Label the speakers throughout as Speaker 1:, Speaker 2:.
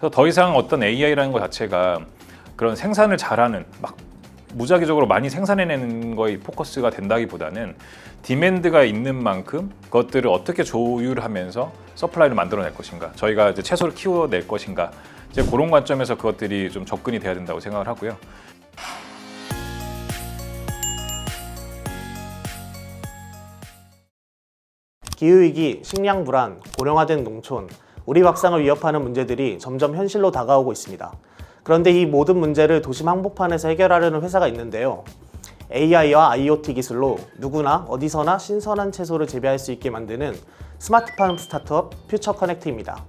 Speaker 1: 그래서 더 이상 어떤 AI라는 것 자체가 그런 생산을 잘하는 막 무작위적으로 많이 생산해내는 거에 포커스가 된다기보다는 디맨드가 있는 만큼 그것들을 어떻게 조율하면서 서플라이를 만들어낼 것인가, 저희가 이제 채소를 키워낼 것인가, 이제 그런 관점에서 그것들이 좀 접근이 돼야 된다고 생각을 하고요.
Speaker 2: 기후위기, 식량 불안, 고령화된 농촌, 우리 밥상을 위협하는 문제들이 점점 현실로 다가오고 있습니다. 그런데 이 모든 문제를 도심 한복판에서 해결하려는 회사가 있는데요. AI와 IoT 기술로 누구나 어디서나 신선한 채소를 재배할 수 있게 만드는 스마트팜 스타트업 퓨처커넥트입니다.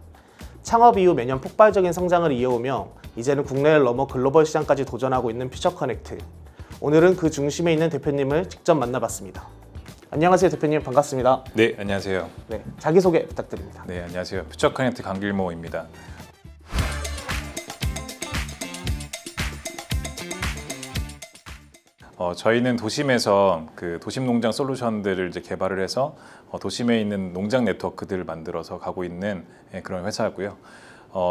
Speaker 2: 창업 이후 매년 폭발적인 성장을 이어오며 이제는 국내를 넘어 글로벌 시장까지 도전하고 있는 퓨처커넥트. 오늘은 그 중심에 있는 대표님을 직접 만나봤습니다. 안녕하세요, 대표님. 반갑습니다.
Speaker 1: 네, 안녕하세요.
Speaker 2: 네, 자기소개 부탁드립니다.
Speaker 1: 네, 안녕하세요. 퓨처커넥트 강길모입니다. 저희는 도심에서 그 도심 농장 솔루션들을 이제 개발을 해서 도심에 있는 농장 네트워크들을 만들어서 가고 있는 그런 회사고요.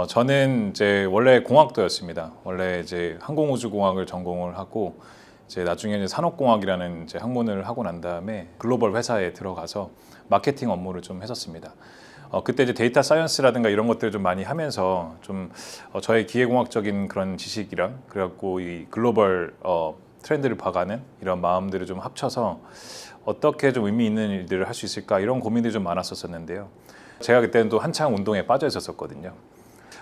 Speaker 1: 저는 이제 원래 공학도였습니다. 원래 이제 항공우주공학을 전공을 하고 이제 나중에 이제 산업공학이라는 이제 학문을 하고 난 다음에 글로벌 회사에 들어가서 마케팅 업무를 좀 했었습니다. 그때 이제 데이터 사이언스라든가 이런 것들을 좀 많이 하면서 좀 저의 기계공학적인 그런 지식이랑 그래갖고 이 글로벌 트렌드를 봐가는 이런 마음들을 좀 합쳐서 어떻게 좀 의미 있는 일들을 할 수 있을까, 이런 고민들이 좀 많았었는데요. 제가 그때는 또 한창 운동에 빠져 있었거든요.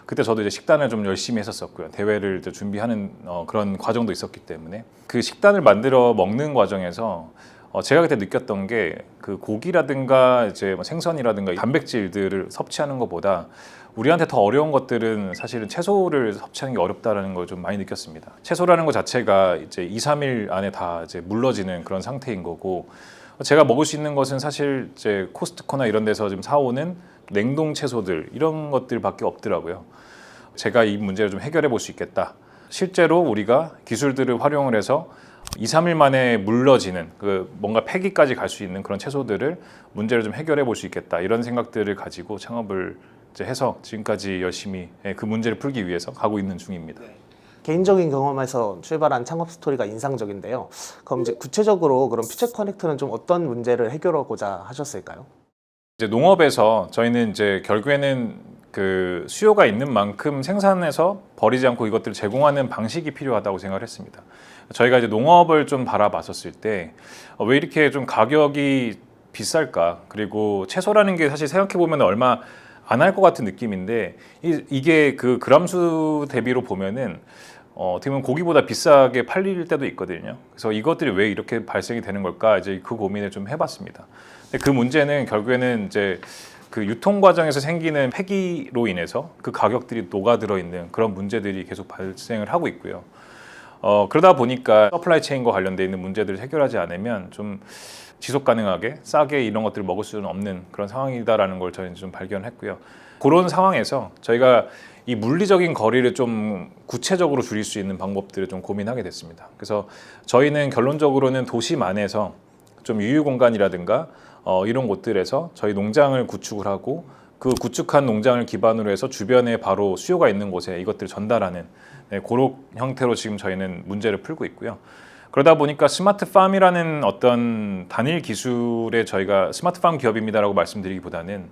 Speaker 1: 그때 저도 이제 식단을 좀 열심히 했었고요. 대회를 이제 준비하는 그런 과정도 있었기 때문에 그 식단을 만들어 먹는 과정에서 제가 그때 느꼈던 게 그 고기라든가 이제 뭐 생선이라든가 단백질들을 섭취하는 것보다 우리한테 더 어려운 것들은 사실은 채소를 섭취하는 게 어렵다라는 걸 좀 많이 느꼈습니다. 채소라는 것 자체가 이제 2, 3일 안에 다 이제 물러지는 그런 상태인 거고, 제가 먹을 수 있는 것은 사실 이제 코스트코나 이런 데서 지금 사오는 냉동 채소들, 이런 것들밖에 없더라고요. 제가 이 문제를 좀 해결해 볼 수 있겠다. 실제로 우리가 기술들을 활용을 해서 2, 3일 만에 물러지는 그 뭔가 폐기까지 갈 수 있는 그런 채소들을 문제를 좀 해결해 볼 수 있겠다, 이런 생각들을 가지고 창업을 이제 해서 지금까지 열심히 그 문제를 풀기 위해서 가고 있는 중입니다.
Speaker 2: 개인적인 경험에서 출발한 창업 스토리가 인상적인데요. 그럼 이제 구체적으로 그럼 퓨처커넥트는 좀 어떤 문제를 해결하고자 하셨을까요?
Speaker 1: 이제 농업에서 저희는 이제 결국에는 그 수요가 있는 만큼 생산해서 버리지 않고 이것들을 제공하는 방식이 필요하다고 생각을 했습니다. 저희가 이제 농업을 좀 바라봤었을 때 왜 이렇게 좀 가격이 비쌀까? 그리고 채소라는 게 사실 생각해 보면 얼마 안 할 것 같은 느낌인데 이게 그 그람수 대비로 보면은 어떻게 보면 고기보다 비싸게 팔릴 때도 있거든요. 그래서 이것들이 왜 이렇게 발생이 되는 걸까? 이제 그 고민을 좀 해봤습니다. 근데 그 문제는 결국에는 이제 그 유통 과정에서 생기는 폐기로 인해서 그 가격들이 녹아들어 있는 그런 문제들이 계속 발생을 하고 있고요. 그러다 보니까 서플라이 체인과 관련돼 있는 문제들을 해결하지 않으면 좀 지속 가능하게 싸게 이런 것들을 먹을 수는 없는 그런 상황이다라는 걸 저희는 좀 발견했고요. 그런 상황에서 저희가 이 물리적인 거리를 좀 구체적으로 줄일 수 있는 방법들을 좀 고민하게 됐습니다. 그래서 저희는 결론적으로는 도심 안에서 좀 유휴 공간이라든가 이런 곳들에서 저희 농장을 구축을 하고 그 구축한 농장을 기반으로 해서 주변에 바로 수요가 있는 곳에 이것들을 전달하는 그런 형태로 지금 저희는 문제를 풀고 있고요. 그러다 보니까 스마트팜이라는 어떤 단일 기술에 저희가 스마트팜 기업입니다라고 말씀드리기보다는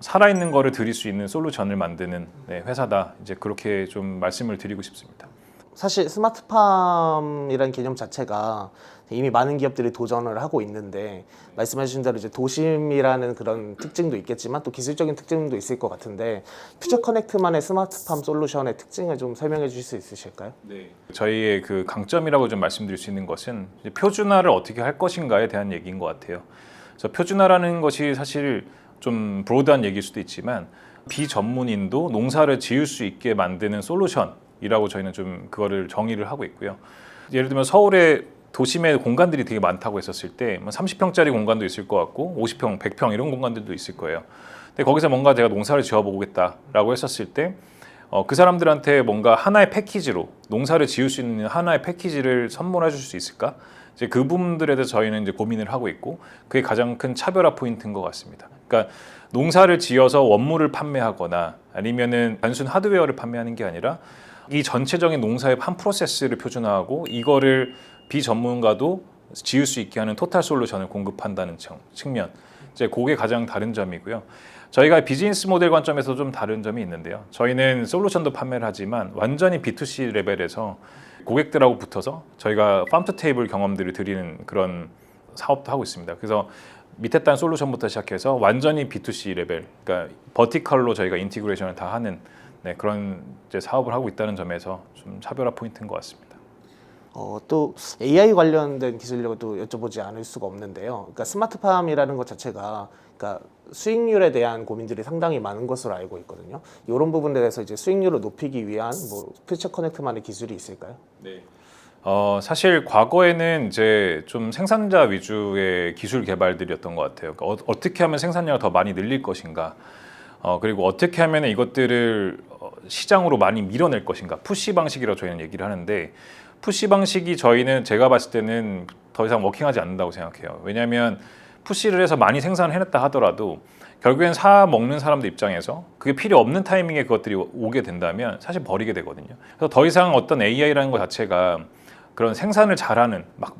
Speaker 1: 살아있는 거를 드릴 수 있는 솔루션을 만드는 회사다, 이제 그렇게 좀 말씀을 드리고 싶습니다.
Speaker 2: 사실 스마트팜이라는 개념 자체가 이미 많은 기업들이 도전을 하고 있는데, 말씀해주신 대로 이제 도심이라는 그런 특징도 있겠지만 또 기술적인 특징도 있을 것 같은데, 퓨처커넥트만의 스마트팜 솔루션의 특징을 좀 설명해 주실 수 있으실까요?
Speaker 1: 네. 저희의 그 강점이라고 좀 말씀드릴 수 있는 것은 이제 표준화를 어떻게 할 것인가에 대한 얘기인 것 같아요. 그래서 표준화라는 것이 사실 좀 브로드한 얘기일 수도 있지만 비전문인도 농사를 지을 수 있게 만드는 솔루션이라고 저희는 좀 그거를 정의를 하고 있고요. 예를 들면 서울에 도심에 공간들이 되게 많다고 했었을 때 30평짜리 공간도 있을 것 같고 50평, 100평 이런 공간들도 있을 거예요. 근데 거기서 뭔가 제가 농사를 지어보겠다라고 했었을 때 그 사람들한테 뭔가 하나의 패키지로 농사를 지을 수 있는 하나의 패키지를 선물해 줄 수 있을까? 이제 그 부분들에 대해서 저희는 이제 고민을 하고 있고 그게 가장 큰 차별화 포인트인 것 같습니다. 그러니까 농사를 지어서 원물을 판매하거나 아니면은 단순 하드웨어를 판매하는 게 아니라 이 전체적인 농사의 한 프로세스를 표준화하고 이거를 비전문가도 지을 수 있게 하는 토탈 솔루션을 공급한다는 측면. 이제 그게 가장 다른 점이고요. 저희가 비즈니스 모델 관점에서 좀 다른 점이 있는데요. 저희는 솔루션도 판매를 하지만 완전히 B2C 레벨에서 고객들하고 붙어서 저희가 팜투 테이블 경험들을 드리는 그런 사업도 하고 있습니다. 그래서 밑에 단 솔루션부터 시작해서 완전히 B2C 레벨, 그러니까 버티컬로 저희가 인티그레이션을 다 하는 그런 이제 사업을 하고 있다는 점에서 좀 차별화 포인트인 것 같습니다.
Speaker 2: 또 AI 관련된 기술력도 여쭤보지 않을 수가 없는데요. 그러니까 스마트팜이라는 것 자체가 그러니까 수익률에 대한 고민들이 상당히 많은 것으로 알고 있거든요. 이런 부분에 대해서 이제 수익률을 높이기 위한 뭐 퓨처 커넥트만의 기술이 있을까요?
Speaker 1: 네. 사실 과거에는 이제 좀 생산자 위주의 기술 개발들이었던 것 같아요. 그러니까 어떻게 하면 생산량을 더 많이 늘릴 것인가, 그리고 어떻게 하면 이것들을 시장으로 많이 밀어낼 것인가, 푸시 방식이라고 저희는 얘기를 하는데 푸시 방식이 저희는 제가 봤을 때는 더 이상 워킹하지 않는다고 생각해요. 왜냐하면 푸시를 해서 많이 생산을 해냈다 하더라도 결국엔 사 먹는 사람들 입장에서 그게 필요 없는 타이밍에 그것들이 오게 된다면 사실 버리게 되거든요. 그래서 더 이상 어떤 AI라는 것 자체가 그런 생산을 잘하는 막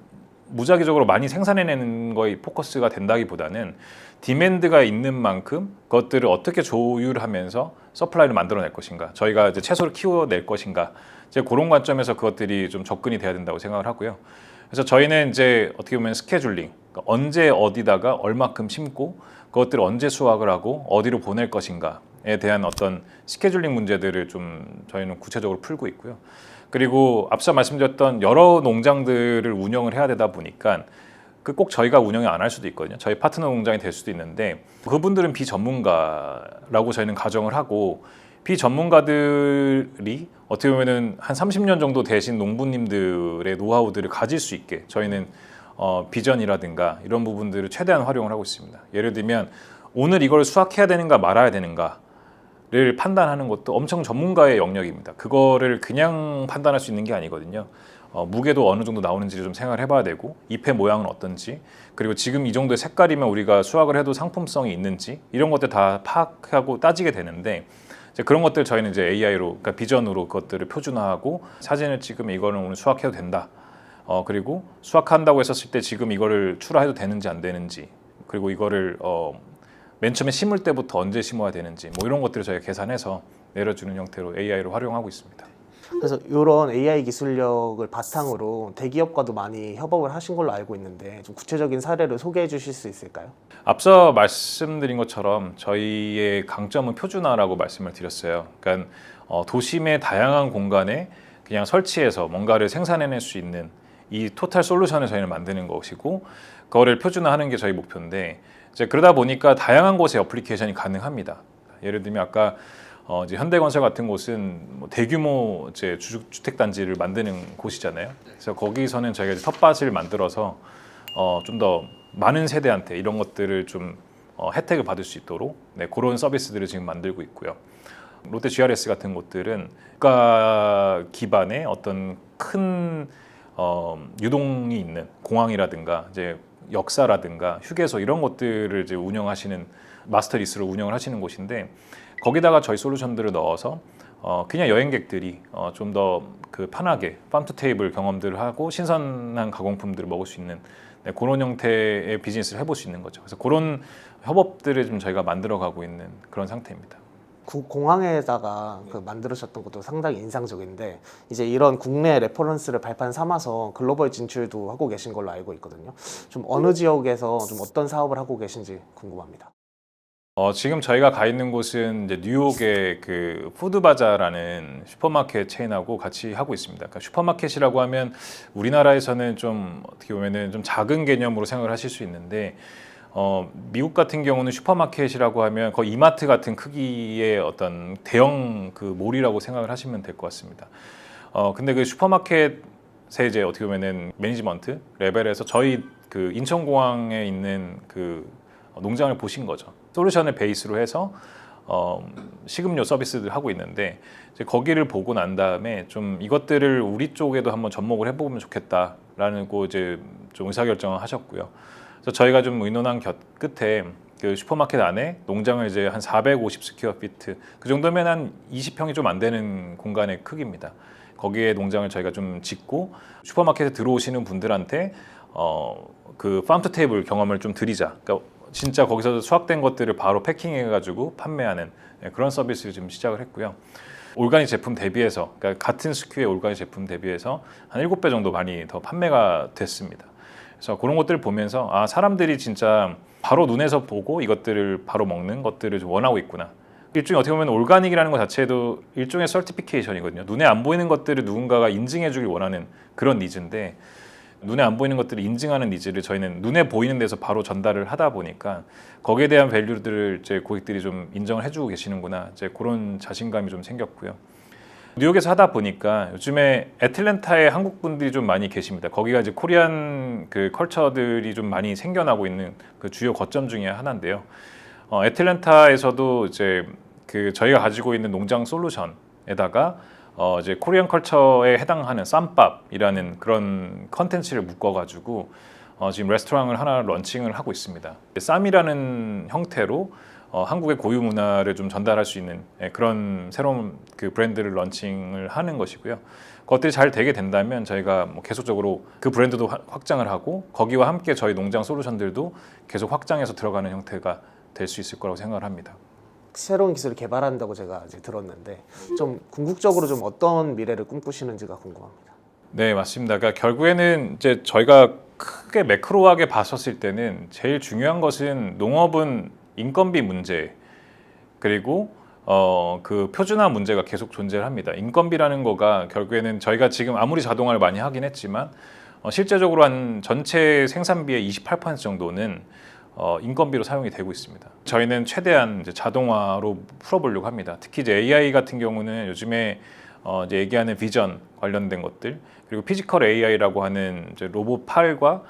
Speaker 1: 무작위적으로 많이 생산해내는 거에 포커스가 된다기보다는 디맨드가 있는 만큼 그것들을 어떻게 조율하면서 서플라이를 만들어낼 것인가, 저희가 이제 채소를 키워낼 것인가, 이제 그런 관점에서 그것들이 좀 접근이 돼야 된다고 생각을 하고요. 그래서 저희는 이제 어떻게 보면 스케줄링, 그러니까 언제 어디다가 얼마큼 심고 그것들을 언제 수확을 하고 어디로 보낼 것인가에 대한 어떤 스케줄링 문제들을 좀 저희는 구체적으로 풀고 있고요. 그리고 앞서 말씀드렸던 여러 농장들을 운영을 해야 되다 보니까 그 꼭 저희가 운영을 안 할 수도 있거든요. 저희 파트너 농장이 될 수도 있는데 그분들은 비전문가라고 저희는 가정을 하고 비전문가들이 어떻게 보면은 한 30년 정도 되신 농부님들의 노하우들을 가질 수 있게 저희는 비전이라든가 이런 부분들을 최대한 활용을 하고 있습니다. 예를 들면 오늘 이걸 수확해야 되는가 말아야 되는가를 판단하는 것도 엄청 전문가의 영역입니다. 그거를 그냥 판단할 수 있는 게 아니거든요. 무게도 어느 정도 나오는지를 좀 생각을 해봐야 되고 잎의 모양은 어떤지, 그리고 지금 이 정도의 색깔이면 우리가 수확을 해도 상품성이 있는지 이런 것들 다 파악하고 따지게 되는데 이제 그런 것들 저희는 이제 AI로, 그러니까 비전으로 그것들을 표준화하고 사진을 찍으면 이거는 오늘 수확해도 된다. 그리고 수확한다고 했었을 때 지금 이거를 출하해도 되는지 안 되는지, 그리고 이거를 맨 처음에 심을 때부터 언제 심어야 되는지 뭐 이런 것들을 저희가 계산해서 내려주는 형태로 AI를 활용하고 있습니다.
Speaker 2: 그래서 이런 AI 기술력을 바탕으로 대기업과도 많이 협업을 하신 걸로 알고 있는데 좀 구체적인 사례를 소개해 주실 수 있을까요?
Speaker 1: 앞서 말씀드린 것처럼 저희의 강점은 표준화라고 말씀을 드렸어요. 그러니까 도심의 다양한 공간에 그냥 설치해서 뭔가를 생산해낼 수 있는 이 토탈 솔루션을 저희는 만드는 것이고 그거를 표준화하는 게 저희 목표인데 이제 그러다 보니까 다양한 곳에 어플리케이션이 가능합니다. 예를 들면 아까 이제 현대건설 같은 곳은 뭐 대규모 이제 주택 단지를 만드는 곳이잖아요. 그래서 거기서는 저희가 이제 텃밭을 만들어서 좀 더 많은 세대한테 이런 것들을 좀 혜택을 받을 수 있도록 그런 서비스들을 지금 만들고 있고요. 롯데 GRS 같은 곳들은 국가 기반의 어떤 큰 유동이 있는 공항이라든가 이제 역사라든가 휴게소 이런 것들을 이제 운영하시는 마스터 리스로 운영을 하시는 곳인데 거기다가 저희 솔루션들을 넣어서 그냥 여행객들이 좀 더 그 편하게 팜투 테이블 경험들을 하고 신선한 가공품들을 먹을 수 있는 그런 형태의 비즈니스를 해볼 수 있는 거죠. 그래서 그런 협업들을 좀 저희가 만들어가고 있는 그런 상태입니다.
Speaker 2: 공항에다가 그 만들으셨던 것도 상당히 인상적인데 이제 이런 국내 레퍼런스를 발판 삼아서 글로벌 진출도 하고 계신 걸로 알고 있거든요. 좀 어느 지역에서 좀 어떤 사업을 하고 계신지 궁금합니다.
Speaker 1: 지금 저희가 가 있는 곳은 이제 뉴욕의 그 푸드바자라는 슈퍼마켓 체인하고 같이 하고 있습니다. 그러니까 슈퍼마켓이라고 하면 우리나라에서는 좀 어떻게 보면은 좀 작은 개념으로 생각을 하실 수 있는데 미국 같은 경우는 슈퍼마켓이라고 하면 거의 이마트 같은 크기의 어떤 대형 그 몰이라고 생각을 하시면 될 것 같습니다. 근데 그 슈퍼마켓에 이제 어떻게 보면은 매니지먼트 레벨에서 저희 그 인천공항에 있는 그 농장을 보신 거죠. 솔루션을 베이스로 해서 식음료 서비스를 하고 있는데 이제 거기를 보고 난 다음에 좀 이것들을 우리 쪽에도 한번 접목을 해보면 좋겠다라는 거 이제 좀 의사결정을 하셨고요. 그래서 저희가 좀 의논한 끝에 그 슈퍼마켓 안에 농장을 이제 한 450 스퀘어피트 그 정도면 한 20평이 좀 안 되는 공간의 크기입니다. 거기에 농장을 저희가 좀 짓고 슈퍼마켓에 들어오시는 분들한테 그 팜투 테이블 경험을 좀 드리자. 그러니까 진짜 거기서 수확된 것들을 바로 패킹해가지고 판매하는 그런 서비스를 좀 시작을 했고요. 올가닉 제품 대비해서 그러니까 같은 스큐의 올가닉 제품 대비해서 한 7배 정도 많이 더 판매가 됐습니다. 그래서 그런 것들을 보면서 아 사람들이 진짜 바로 눈에서 보고 이것들을 바로 먹는 것들을 좀 원하고 있구나. 일종의 어떻게 보면 올가닉이라는 것 자체도 일종의 서티피케이션이거든요. 눈에 안 보이는 것들을 누군가가 인증해주길 원하는 그런 니즈인데 눈에 안 보이는 것들을 인증하는 니즈를 저희는 눈에 보이는 데서 바로 전달을 하다 보니까 거기에 대한 밸류들을 이제 고객들이 좀 인정을 해주고 계시는구나 이제 그런 자신감이 좀 생겼고요. 뉴욕에서 하다 보니까 요즘에 애틀랜타에 한국 분들이 좀 많이 계십니다. 거기가 이제 코리안 그 컬처들이 좀 많이 생겨나고 있는 그 주요 거점 중에 하나인데요. 애틀랜타에서도 이제 그 저희가 가지고 있는 농장 솔루션에다가 이제 코리안 컬처에 해당하는 쌈밥이라는 그런 컨텐츠를 묶어가지고 지금 레스토랑을 하나 런칭을 하고 있습니다. 쌈이라는 형태로 한국의 고유 문화를 좀 전달할 수 있는 그런 새로운 그 브랜드를 런칭을 하는 것이고요. 그것들이 잘 되게 된다면 저희가 뭐 계속적으로 그 브랜드도 확장을 하고 거기와 함께 저희 농장 솔루션들도 계속 확장해서 들어가는 형태가 될 수 있을 거라고 생각을 합니다.
Speaker 2: 새로운 기술을 개발한다고 제가 이제 들었는데 좀 궁극적으로 좀 어떤 미래를 꿈꾸시는지가 궁금합니다.
Speaker 1: 네, 맞습니다. 그러니까 결국에는 이제 저희가 크게 매크로하게 봤었을 때는 제일 중요한 것은 농업은 인건비 문제 그리고 그 표준화 문제가 계속 존재를 합니다. 인건비라는 거가 결국에는 저희가 지금 아무리 자동화를 많이 하긴 했지만 실제적으로 한 전체 생산비의 28% 정도는 인건비로 사용이 되고 있습니다. 저희는 최대한 이제 자동화로 풀어보려고 합니다. 특히 이제 AI 같은 경우는 요즘에 이제 얘기하는 비전 관련된 것들 그리고 피지컬 AI라고 하는 이제 로봇 팔과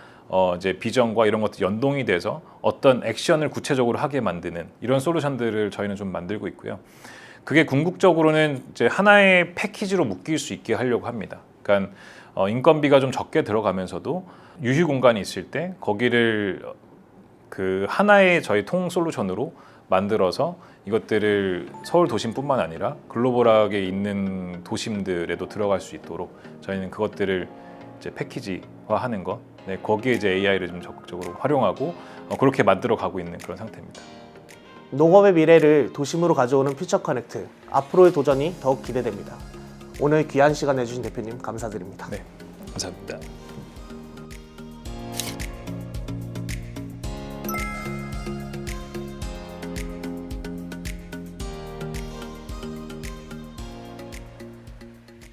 Speaker 1: 이제 비전과 이런 것들 연동이 돼서 어떤 액션을 구체적으로 하게 만드는 이런 솔루션들을 저희는 좀 만들고 있고요. 그게 궁극적으로는 이제 하나의 패키지로 묶일 수 있게 하려고 합니다. 그러니까 인건비가 좀 적게 들어가면서도 유휴 공간이 있을 때 거기를 그 하나의 저희 통 솔루션으로 만들어서 이것들을 서울 도심뿐만 아니라 글로벌하게 있는 도심들에도 들어갈 수 있도록 저희는 그것들을 이제 패키지화하는 것, 네, 거기에 이제 AI를 좀 적극적으로 활용하고 그렇게 만들어 가고 있는 그런 상태입니다.
Speaker 2: 농업의 미래를 도심으로 가져오는 퓨처 커넥트 앞으로의 도전이 더욱 기대됩니다. 오늘 귀한 시간 내주신 대표님 감사드립니다.
Speaker 1: 네, 감사합니다.